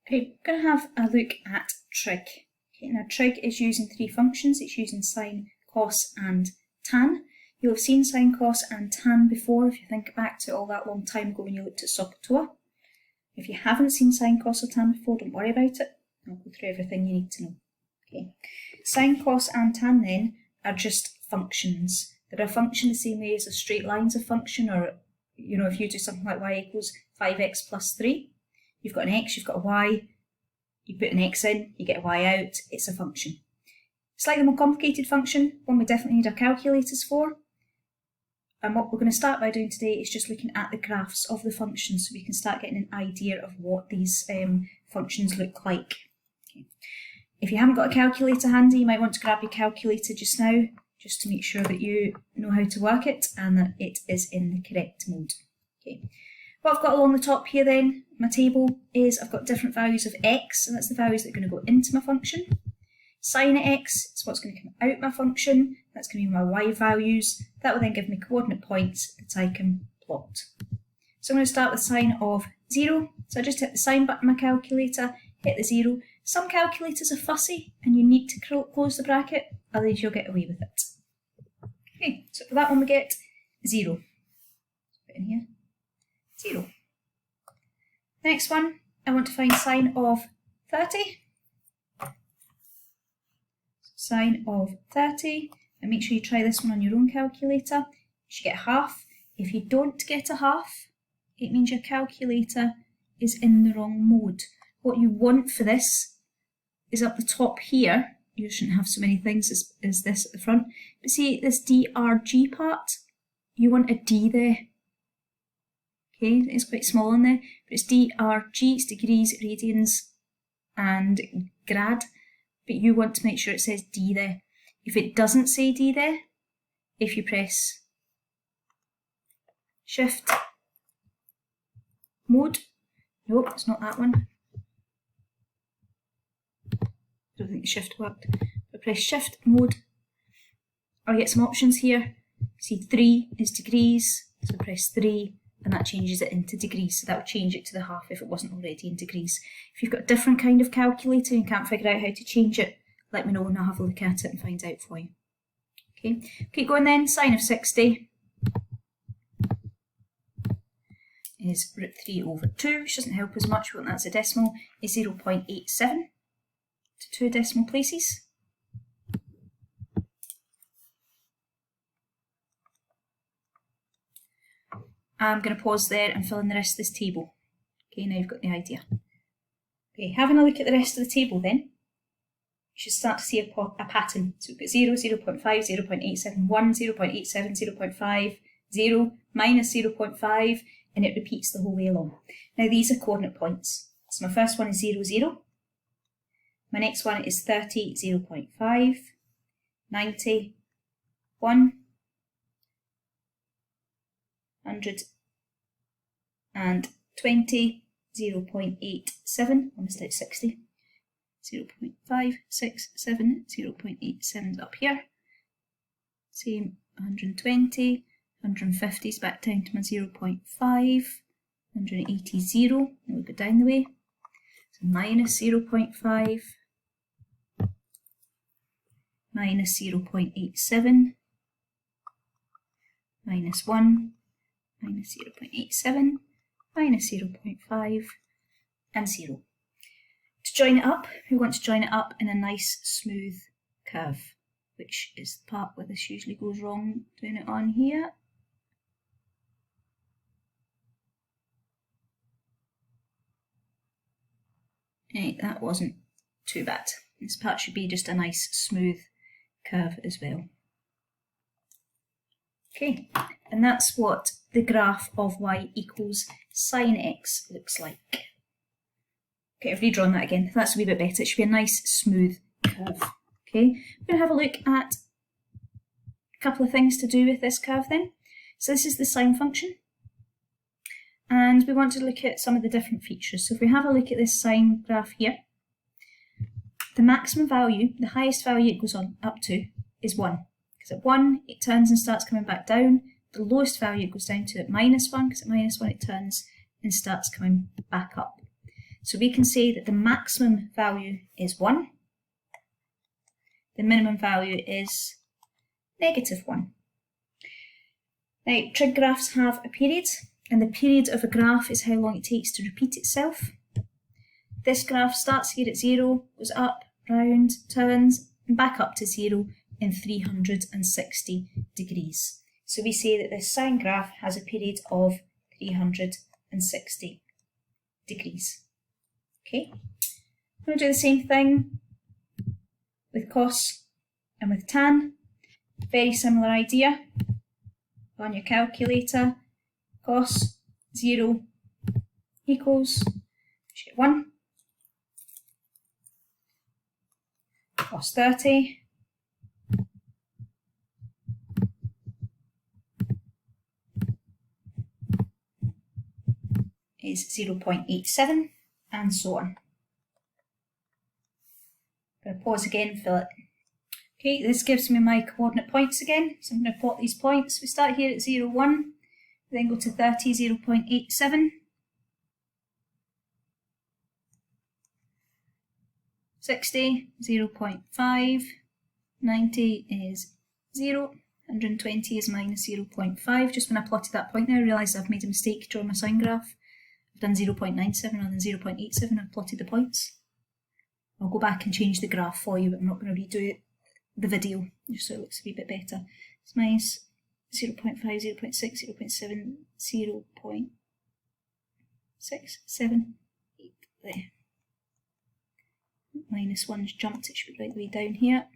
Okay, we're going to have a look at trig. Okay, now trig is using three functions. It's using sine, cos and tan. You'll have seen sine, cos and tan before if you think back to all that long time ago when you looked at SOHCAHTOA. If you haven't seen sine, cos or tan before, don't worry about it. I'll go through everything you need to know. Okay, sine, cos and tan then are just functions. They're a function the same way as a straight line's a function, or if you do something like y equals 5x plus 3, you've got an x, you've got a y, you put an x in, you get a y out, it's a function. Slightly more complicated function, one we definitely need our calculators for. And what we're going to start by doing today is just looking at the graphs of the functions so we can start getting an idea of what these functions look like. Okay. If you haven't got a calculator handy, you might want to grab your calculator just now, just to make sure that you know how to work it and that it is in the correct mode. Okay. What I've got along the top here then, my table, is I've got different values of x, and that's the values that are going to go into my function. Sine of x is what's going to come out my function, that's going to be my y values. That will then give me coordinate points that I can plot. So I'm going to start with sine of 0. So I just hit the sine button on my calculator, hit the 0. Some calculators are fussy and you need to close the bracket, otherwise you'll get away with it. Okay, so for that one we get 0. Put in here, 0. Next one, I want to find sine of 30. Sine of 30, and make sure you try this one on your own calculator. You should get half. If you don't get a half, it means your calculator is in the wrong mode. What you want for this is up the top here. You shouldn't have so many things as this at the front. But see this DRG part? You want a D there. Okay, it's quite small in there, but it's DRG, it's degrees, radians, and grad. But you want to make sure it says D there. If it doesn't say D there, if you press Shift Mode, nope, it's not that one. I don't think the Shift worked. But press Shift Mode, I'll get some options here. See 3 is degrees, so press 3 and that changes it into degrees. So that would change it to the half if it wasn't already in degrees. If you've got a different kind of calculator and you can't figure out how to change it, let me know and I'll have a look at it and find out for you. Okay, keep going then. Sine of 60 is root 3 over 2, which doesn't help as much, but that's a decimal, is 0.87 to 2 decimal places. I'm going to pause there and fill in the rest of this table. Okay, now you've got the idea. Okay, having a look at the rest of the table then, you should start to see a pattern. So we've got 0, 0.5, 0.87, 1, 0.87, 0.5, 0, minus 0.5, and it repeats the whole way along. Now these are coordinate points. So my first one is 0, 0. My next one is 30, 0.5, 90, 1, 120, 0.87, almost out 60, 0.5, 6, 7, 0.87 up here, same 120, 150 is back down to my 0.5, 180, 0, and we'll go down the way, so minus 0.5, minus 0.87, minus 1, minus 0.87, minus 0.5, and 0. To join it up, we want to join it up in a nice smooth curve, which is the part where this usually goes wrong, doing it on here. Right, that wasn't too bad. This part should be just a nice smooth curve as well. Okay, and that's what the graph of y equals sine x looks like. Okay, I've redrawn that again. That's a wee bit better. It should be a nice smooth curve. Okay, we're going to have a look at a couple of things to do with this curve then. So this is the sine function. And we want to look at some of the different features. So if we have a look at this sine graph here, the maximum value, the highest value it goes on up to, is 1. Because at 1 it turns and starts coming back down. The lowest value it goes down to at -1, because at -1 it turns and starts coming back up. So we can say that the maximum value is 1, the minimum value is -1. Now, trig graphs have a period, and the period of a graph is how long it takes to repeat itself. This graph starts here at 0, goes up, round, turns, and back up to 0 in 360 degrees. So we say that this sine graph has a period of 360 degrees. Okay, I'm going to do the same thing with cos and with tan. Very similar idea. On your calculator, cos 0 equals 1, cos 30 is 0.87, and so on. I'm going to pause again and fill it. Okay, this gives me my coordinate points again, so I'm going to plot these points. We start here at 0, 1, then go to 30, 0.87, 60, 0.5, 90 is 0, 120 is minus 0.5. Just when I plotted that point there, I realised I've made a mistake drawing my sine graph. I've done 0.97 rather than 0.87, I've plotted the points. I'll go back and change the graph for you, but I'm not going to redo it, the video, just so it looks a wee bit better. It's minus 0.5, 0.6, 0.7, 0.678 there. Minus 1's jumped, it should be right the way down here.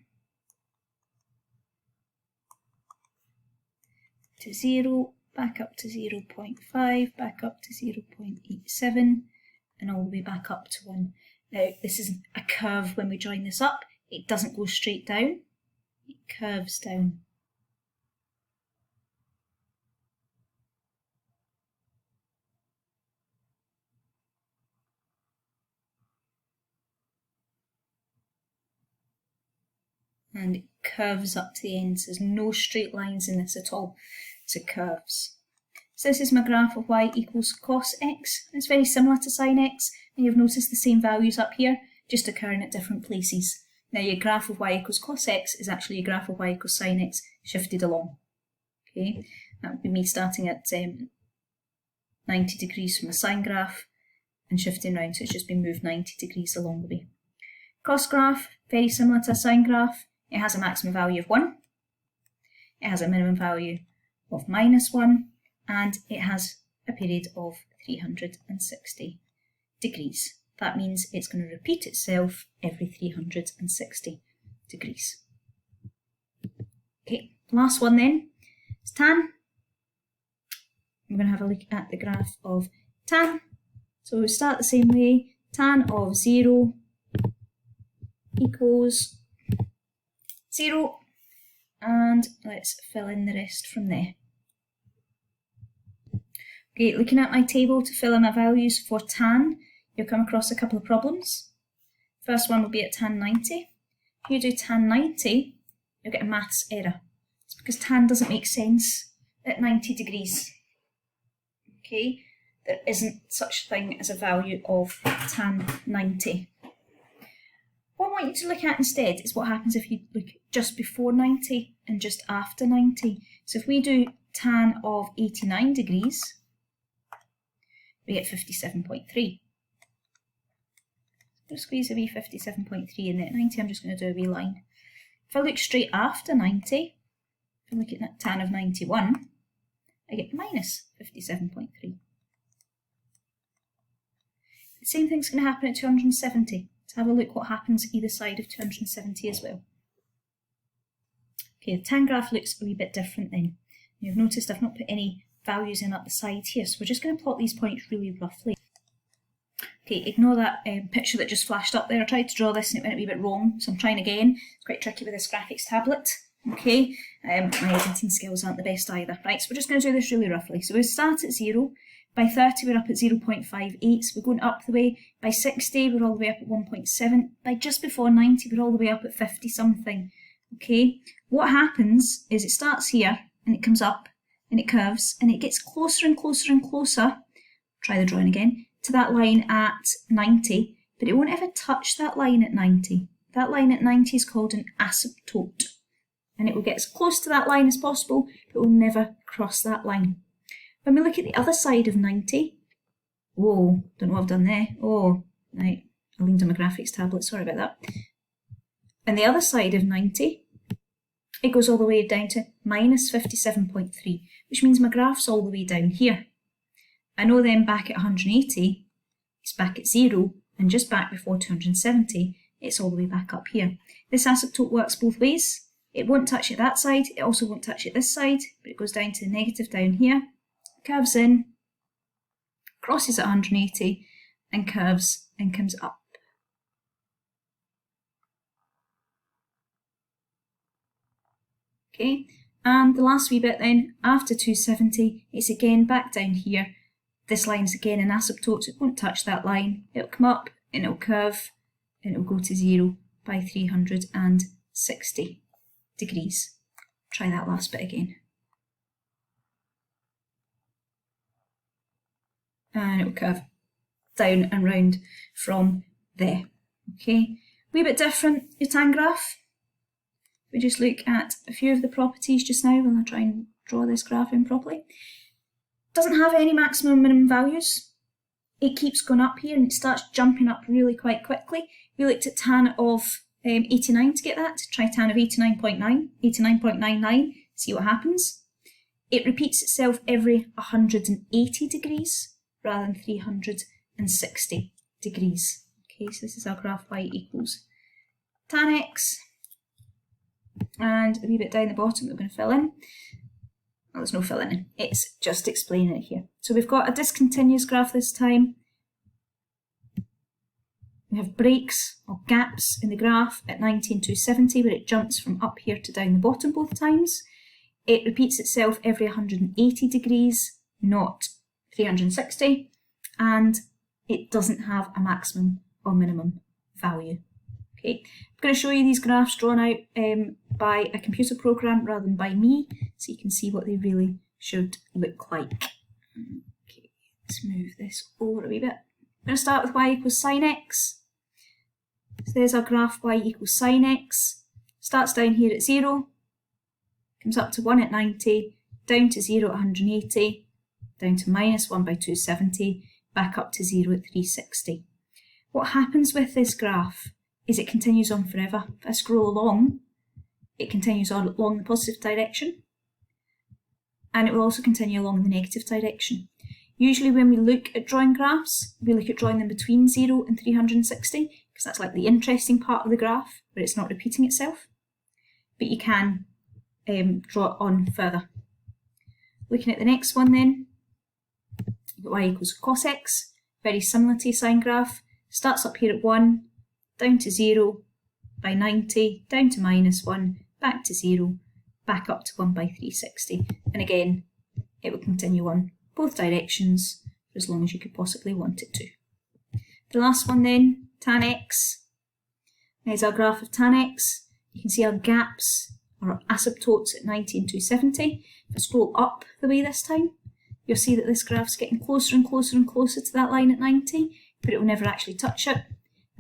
To 0, back up to 0.5, back up to 0.87, and all the way back up to 1. Now, this is a curve when we join this up. It doesn't go straight down, it curves down. And it curves up to the end, so there's no straight lines in this at all, so it curves. So this is my graph of y equals cos x. It's very similar to sin x, and you've noticed the same values up here, just occurring at different places. Now your graph of y equals cos x is actually a graph of y equals sin x shifted along. Okay, that would be me starting at 90 degrees from the sine graph and shifting round, so it's just been moved 90 degrees along the way. Cos graph, very similar to a sine graph. It has a maximum value of 1, it has a minimum value of -1, and it has a period of 360 degrees. That means it's going to repeat itself every 360 degrees. Okay, last one then is tan. I'm going to have a look at the graph of tan. So we start the same way. Tan of 0 equals 0, and let's fill in the rest from there. Okay, looking at my table to fill in my values for tan, you'll come across a couple of problems. First one will be at tan 90. If you do tan 90, you'll get a maths error. It's because tan doesn't make sense at 90 degrees. Okay, there isn't such a thing as a value of tan 90. What I want you to look at instead is what happens if you look just before 90 and just after 90. So if we do tan of 89 degrees, we get 57.3. I'm going to squeeze a wee 57.3 in there. At 90, I'm just going to do a wee line. If I look straight after 90, if I look at that tan of 91, I get minus 57.3. The same thing's going to happen at 270. Let's have a look what happens either side of 270 as well. Okay, the tan graph looks a wee bit different then. You've noticed I've not put any values in at the side here, so we're just going to plot these points really roughly. Okay, ignore that picture that just flashed up there. I tried to draw this and it went a wee bit wrong, so I'm trying again. It's quite tricky with this graphics tablet. Okay, my editing skills aren't the best either. Right, so we're just going to do this really roughly. So we start at 0. By 30 we're up at 0.58, so we're going up the way. By 60 we're all the way up at 1.7. By just before 90 we're all the way up at 50 something. Okay, what happens is it starts here and it comes up and it curves and it gets closer and closer and closer, try the drawing again, to that line at 90, but it won't ever touch that line at 90. That line at 90 is called an asymptote, and it will get as close to that line as possible, but will never cross that line. When we look at the other side of 90, oh, don't know what I've done there. Oh, right, I leaned on my graphics tablet, sorry about that. And the other side of 90, it goes all the way down to minus 57.3, which means my graph's all the way down here. I know then back at 180, it's back at 0, and just back before 270, it's all the way back up here. This asymptote works both ways. It won't touch it that side, it also won't touch it this side, but it goes down to the negative down here, curves in, crosses at 180, and curves and comes up. Okay, and the last wee bit then, after 270, it's again back down here. This line's again an asymptote, so it won't touch that line. It'll come up and it'll curve and it'll go to 0 by 360 degrees. Try that last bit again. And it'll curve down and round from there. Okay, wee bit different, your tan graph. We just look at a few of the properties just now when I try and draw this graph in properly. Doesn't have any maximum and minimum values. It keeps going up here and it starts jumping up really quite quickly. We looked at tan of 89 to get that. Try tan of 89.9, 89.99, see what happens. It repeats itself every 180 degrees rather than 360 degrees. Okay, so this is our graph y equals tan x. And a wee bit down the bottom we're going to fill in. Well, there's no filling in, it's just explaining it here. So we've got a discontinuous graph this time. We have breaks or gaps in the graph at 90 and 270 where it jumps from up here to down the bottom both times. It repeats itself every 180 degrees, not 360, and it doesn't have a maximum or minimum value. Okay, I'm going to show you these graphs drawn out by a computer program rather than by me, so you can see what they really should look like. Okay, let's move this over a wee bit. I'm going to start with y equals sine x. So there's our graph y equals sine x. Starts down here at 0, comes up to 1 at 90, down to 0 at 180, down to minus 1 by 270, back up to 0 at 360. What happens with this graph is it continues on forever. If I scroll along, it continues on along the positive direction, and it will also continue along the negative direction. Usually when we look at drawing graphs, we look at drawing them between 0 and 360, because that's like the interesting part of the graph, where it's not repeating itself. But you can draw it on further. Looking at the next one then, you've got y equals cos x, very similar to a sine graph. Starts up here at 1, down to 0 by 90, down to minus 1, back to 0, back up to 1 by 360. And again, it will continue on both directions for as long as you could possibly want it to. The last one then, tan x. There's our graph of tan x. You can see our gaps, or asymptotes at 90 and 270. If I scroll up the way this time, you'll see that this graph's getting closer and closer and closer to that line at 90, but it will never actually touch it.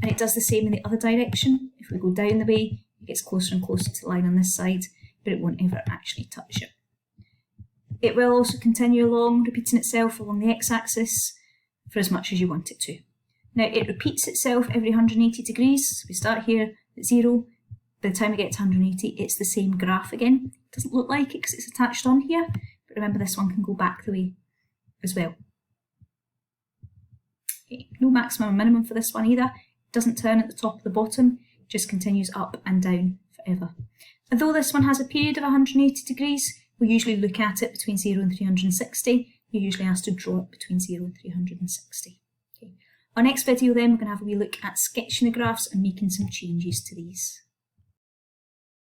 And it does the same in the other direction. If we go down the way, it gets closer and closer to the line on this side, but it won't ever actually touch it. It will also continue along, repeating itself along the x-axis for as much as you want it to. Now it repeats itself every 180 degrees. So we start here at 0, by the time we get to 180 it's the same graph again. It doesn't look like it because it's attached on here, but remember this one can go back the way as well. Okay, no maximum or minimum for this one either. Doesn't turn at the top or the bottom, just continues up and down forever. Although this one has a period of 180 degrees, we usually look at it between 0 and 360. You're usually asked to draw it between 0 and 360. Okay. Our next video then, we're going to have a wee look at sketching the graphs and making some changes to these.